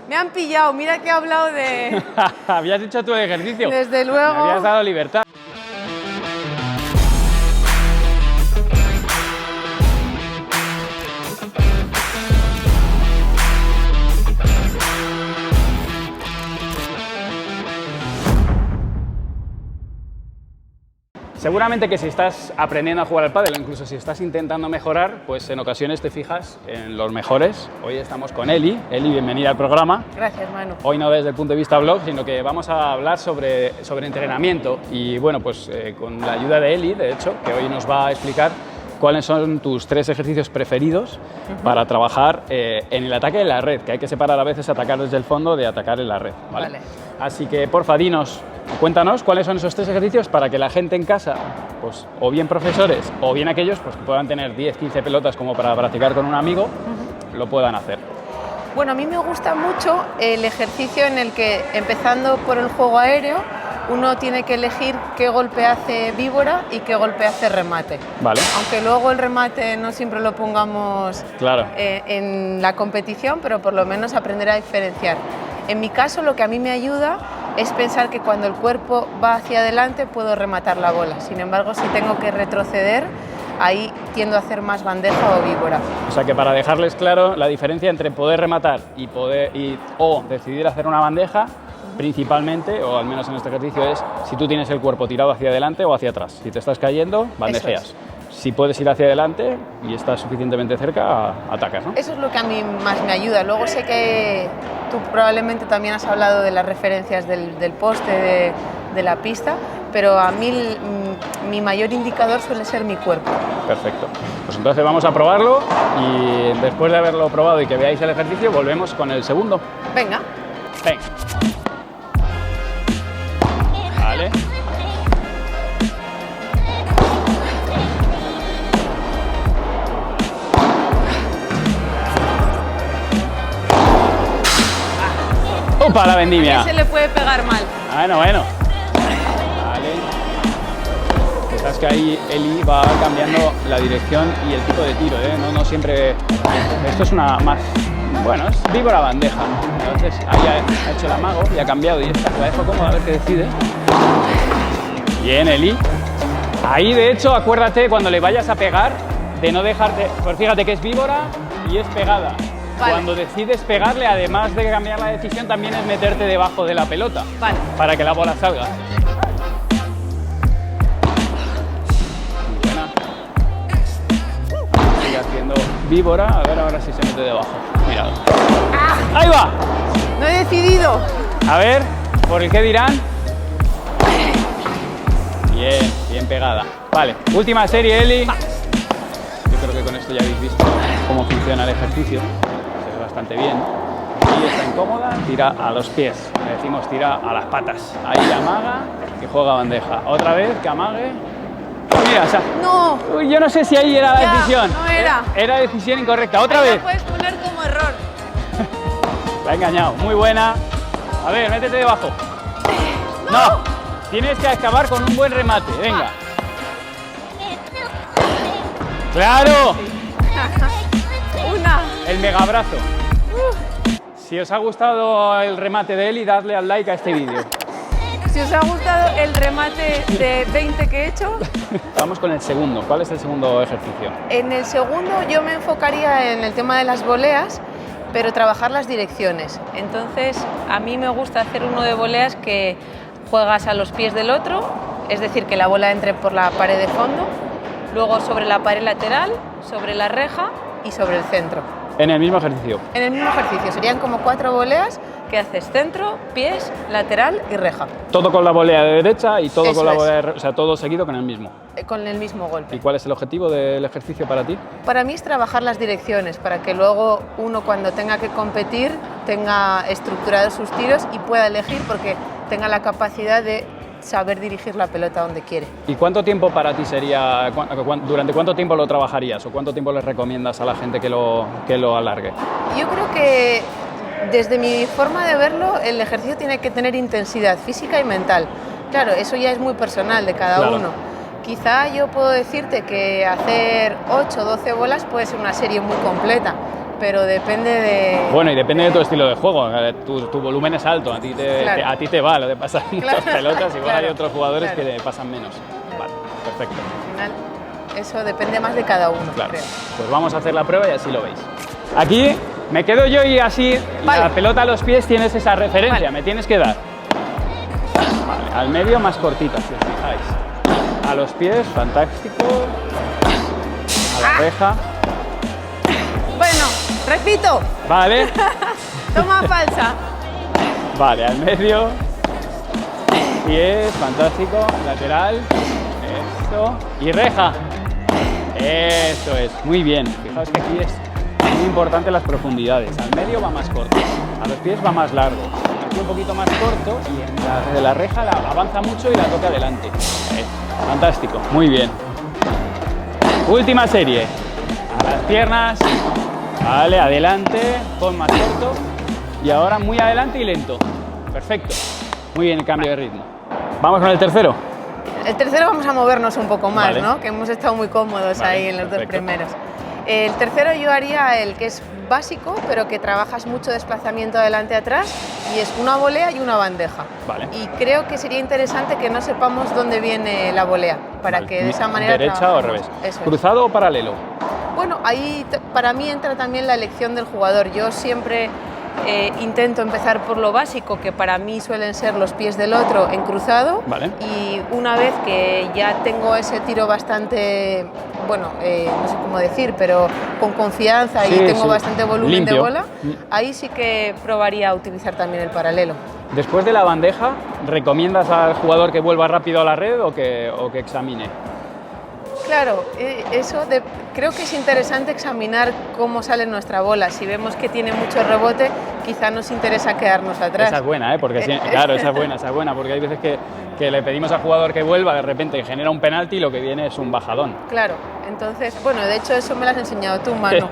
Me han pillado, mira que he hablado de... Habías hecho tú el ejercicio. Desde luego. Me habías dado libertad. Seguramente que si estás aprendiendo a jugar al pádel o incluso si estás intentando mejorar, pues en ocasiones te fijas en los mejores. Hoy estamos con Eli. Eli, bienvenida al programa. Gracias, Manu. Hoy no desde el punto de vista blog, sino que vamos a hablar sobre entrenamiento y bueno, pues con la ayuda de Eli, de hecho, que hoy nos va a explicar cuáles son tus 3 ejercicios preferidos para trabajar en el ataque en la red, que hay que separar a veces atacar desde el fondo de atacar en la red. Vale. Así que porfa, cuéntanos cuáles son esos 3 ejercicios para que la gente en casa, pues, o bien profesores o bien aquellos pues, que puedan tener 10, 15 pelotas como para practicar con un amigo, lo puedan hacer. Bueno, a mí me gusta mucho el ejercicio en el que, empezando por el juego aéreo, uno tiene que elegir qué golpe hace víbora y qué golpe hace remate. Vale. Aunque luego el remate no siempre lo pongamos claro. En la competición, pero por lo menos aprender a diferenciar. En mi caso, lo que a mí me ayuda es pensar que cuando el cuerpo va hacia adelante puedo rematar la bola. Sin embargo, si tengo que retroceder, ahí tiendo a hacer más bandeja o víbora. O sea que para dejarles claro, la diferencia entre poder rematar o decidir hacer una bandeja, principalmente, o al menos en este ejercicio, es si tú tienes el cuerpo tirado hacia adelante o hacia atrás. Si te estás cayendo, bandejeas. Si puedes ir hacia adelante y estás suficientemente cerca, atacas, ¿no? Eso es lo que a mí más me ayuda. Luego sé que tú probablemente también has hablado de las referencias del poste, de la pista, pero a mí mi mayor indicador suele ser mi cuerpo. Perfecto. Pues entonces vamos a probarlo y después de haberlo probado y que veáis el ejercicio, volvemos con el segundo. Venga. Venga. Vale. ¡Opa, la vendimia! ¿A qué se le puede pegar mal? Bueno. Vale. Sabes que ahí Eli va cambiando la dirección y el tipo de tiro, ¿eh? No siempre... Esto es una más... Bueno, es víbora bandeja. Entonces ahí ha hecho el amago y ha cambiado y esta la dejo cómoda a ver qué decide. Bien, Eli. Ahí, de hecho, acuérdate cuando le vayas a pegar de no dejarte... Pues fíjate que es víbora y es pegada. Vale. Cuando decides pegarle, además de cambiar la decisión, también es meterte debajo de la pelota. Vale. Para que la bola salga. Muy buena. Sigue haciendo víbora. A ver ahora si se mete debajo. Mira. ¡Ah! ¡Ahí va! No he decidido. A ver, ¿por el qué dirán? Bien pegada. Vale, última serie, Eli. Yo creo que con esto ya habéis visto cómo funciona el ejercicio. Se ve bastante bien. Y está incómoda, tira a los pies. Le decimos tira a las patas. Ahí amaga y juega bandeja. Otra vez que amague. Mira, o sea, no. Uy, yo no sé si ahí era la decisión. No era. Era decisión incorrecta. Otra vez. La puedes poner como error. La ha engañado. Muy buena. A ver, métete debajo. No. Tienes que acabar con un buen remate. Venga. ¡Claro! Una. El megabrazo. Si os ha gustado el remate de Eli, dadle al like a este vídeo. Si os ha gustado el remate de 20 que he hecho... Vamos con el segundo. ¿Cuál es el segundo ejercicio? En el segundo yo me enfocaría en el tema de las voleas, pero trabajar las direcciones. Entonces, a mí me gusta hacer uno de voleas que juegas a los pies del otro, es decir, que la bola entre por la pared de fondo, luego sobre la pared lateral, sobre la reja y sobre el centro. En el mismo ejercicio. En el mismo ejercicio, serían como 4 voleas que haces centro, pies, lateral y reja. Todo con la volea de derecha y todo Eso con la es. volea, o sea, todo seguido con el mismo. Con el mismo golpe. ¿Y cuál es el objetivo del ejercicio para ti? Para mí es trabajar las direcciones, para que luego uno cuando tenga que competir tenga estructurados sus tiros y pueda elegir porque tenga la capacidad de saber dirigir la pelota donde quiere. ¿Y cuánto tiempo para ti sería, durante cuánto tiempo lo trabajarías o cuánto tiempo les recomiendas a la gente que lo alargue? Yo creo que desde mi forma de verlo el ejercicio tiene que tener intensidad física y mental. Claro, eso ya es muy personal de cada uno. Quizá yo puedo decirte que hacer 8 o 12 bolas puede ser una serie muy completa, pero depende de... Bueno, y depende de tu estilo de juego. Tu volumen es alto, a ti Claro. a ti te va lo de pasar muchas pelotas, igual claro, hay otros jugadores claro. que le pasan menos. Vale, perfecto. Al final, eso depende más de cada uno, Claro. creo. Pues vamos a hacer la prueba y así lo veis. Aquí me quedo yo y así Vale. la pelota a los pies tienes esa referencia, Vale. me tienes que dar. Vale, al medio más cortita, si os fijáis. A los pies, fantástico. A la reja. Bueno, repito, Vale. toma falsa. Vale, al medio. Pies, fantástico. Lateral. Eso. Y reja. Eso es. Muy bien. Fijaos que aquí es muy importante las profundidades. Al medio va más corto. A los pies va más largo. Aquí un poquito más corto y en de la reja avanza mucho y la toca adelante. Fantástico. Muy bien. Última serie. A las piernas. Vale, adelante. Pon más corto. Y ahora muy adelante y lento. Perfecto. Muy bien el cambio de ritmo. Vamos con el tercero. El tercero vamos a movernos un poco más, Vale. ¿no? Que hemos estado muy cómodos Vale, ahí en los perfecto. dos primeros. El tercero yo haría el que es básico, pero que trabajas mucho desplazamiento adelante-atrás y es una volea y una bandeja. Vale. Y creo que sería interesante que no sepamos dónde viene la volea, para Vale. que de esa manera ¿Derecha o al trabajemos. revés? Eso es. ¿Cruzado o paralelo? Bueno, ahí para mí entra también la elección del jugador. Yo siempre intento empezar por lo básico, que para mí suelen ser los pies del otro en cruzado. Vale. Y una vez que ya tengo ese tiro bastante, bueno, no sé cómo decir, pero con confianza Sí, y tengo sí. bastante volumen Limpio. de bola, Mm. ahí sí que probaría a utilizar también el paralelo. Después de la bandeja, ¿recomiendas al jugador que vuelva rápido a la red o que examine? Claro, creo que es interesante examinar cómo sale nuestra bola. Si vemos que tiene mucho rebote, quizá nos interesa quedarnos atrás. Esa es buena, porque claro, esa es buena, porque hay veces que le pedimos al jugador que vuelva, de repente genera un penalti y lo que viene es un bajadón. Claro, entonces, bueno, de hecho eso me lo has enseñado tú, Manu.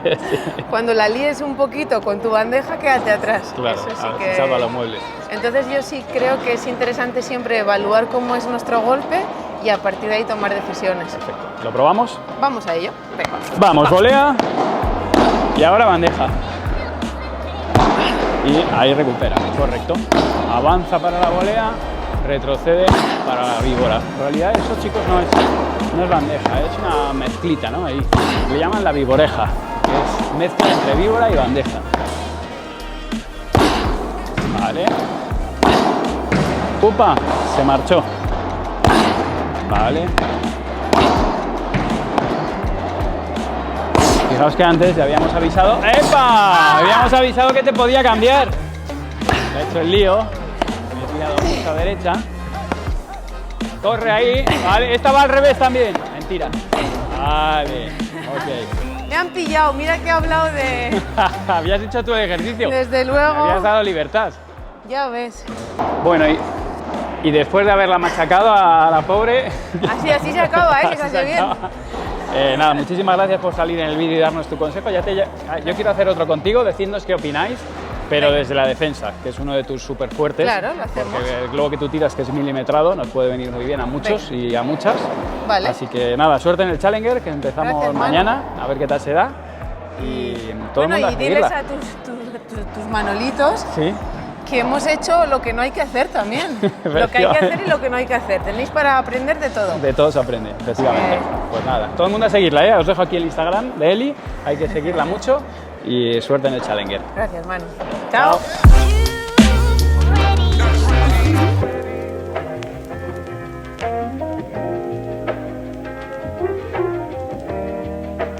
Cuando la líes un poquito con tu bandeja, quédate atrás. Claro, Eso sí a ver que... si salva los muebles. Entonces yo sí creo que es interesante siempre evaluar cómo es nuestro golpe y a partir de ahí tomar decisiones. Perfecto. ¿Lo probamos? Vamos a ello. Venga. Vamos, volea. Y ahora bandeja. Y ahí recupera, correcto. Avanza para la volea, retrocede para la víbora. En realidad eso, chicos, no es bandeja, es una mezclita, ¿no? Ahí le llaman la víboreja, que es mezcla entre víbora y bandeja. Vale. Upa, se marchó. Vale. Fijaos que antes ya habíamos avisado. ¡Epa! Habíamos avisado que te podía cambiar. He hecho el lío. Me he tirado mucho a derecha. Corre ahí. Vale, esta va al revés también. Mentira. Vale. Ok. Me han pillado, mira que he hablado de... Habías hecho tu ejercicio. Desde Me luego. habías dado libertad. Ya ves. Bueno, y después de haberla machacado a la pobre... Así se acaba, ¿eh? Que se Así hace bien. acaba. Nada, muchísimas gracias por salir en el vídeo y darnos tu consejo. Yo quiero hacer otro contigo, decidnos qué opináis, pero desde la defensa, que es uno de tus súper fuertes. Claro, lo hacemos. Porque el globo que tú tiras, que es milimetrado, nos puede venir muy bien a muchos y a muchas. Vale. Así que nada, suerte en el Challenger, que empezamos Gracias, Manu. mañana, a ver qué tal se da. Y todo el Bueno, mundo a y diles seguirla. a tus manolitos Sí. que hemos hecho lo que no hay que hacer también. Lo que hay que hacer y lo que no hay que hacer. Tenéis para aprender de todo. De todo se aprende, efectivamente. Pues nada, todo el mundo a seguirla, ¿eh? Os dejo aquí el Instagram de Eli, hay que seguirla mucho y suerte en el Challenger. Gracias, Manu. Chao. Chao.